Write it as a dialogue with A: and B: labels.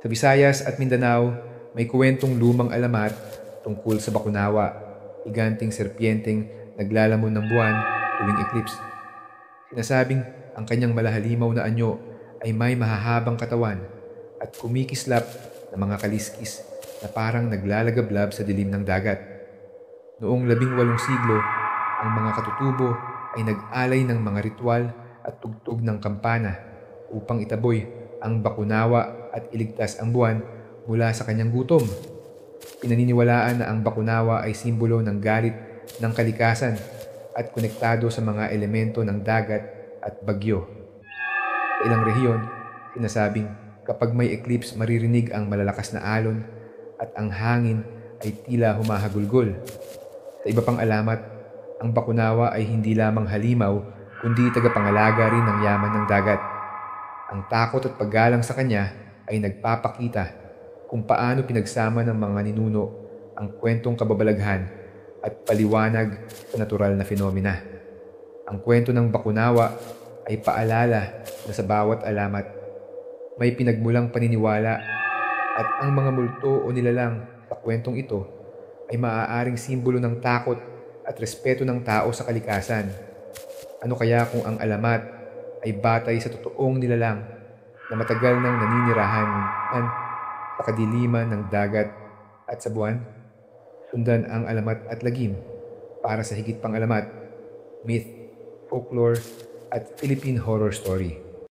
A: Sa Visayas at Mindanao, may kwentong lumang alamat tungkol sa Bakunawa, higanting serpienteng naglalamon ng buwan tuwing eclipse. Sinasabing ang kanyang malahalimaw na anyo ay may mahahabang katawan at kumikislap na mga kaliskis na parang naglalagablab sa dilim ng dagat. Noong 18 siglo, ang mga katutubo ay nag-alay ng mga ritual at tugtog ng kampana upang itaboy ang Bakunawa at iligtas ang buwan mula sa kanyang gutom. Pinaniniwalaan na ang Bakunawa ay simbolo ng galit ng kalikasan at konektado sa mga elemento ng dagat at bagyo. Sa ilang rehiyon, sinasabing kapag may eclipse maririnig ang malalakas na alon at ang hangin ay tila humahagulgol. Sa iba pang alamat, ang Bakunawa ay hindi lamang halimaw kundi tagapangalaga rin ng yaman ng dagat. Ang takot at paggalang sa kanya ay nagpapakita kung paano pinagsama ng mga ninuno ang kwentong kababalaghan at paliwanag sa natural na fenomena. Ang kwento ng Bakunawa ay paalala na sa bawat alamat may pinagmulang paniniwala at ang mga multo o nilalang sa kwentong ito ay maaaring simbolo ng takot at respeto ng tao sa kalikasan. Ano kaya kung ang alamat ay batay sa totoong nilalang na matagal nang naninirahan sa kadiliman ng dagat at sa buwan? Sundan ang alamat at lagim para sa higit pang alamat, myth, folklore, at Philippine horror story.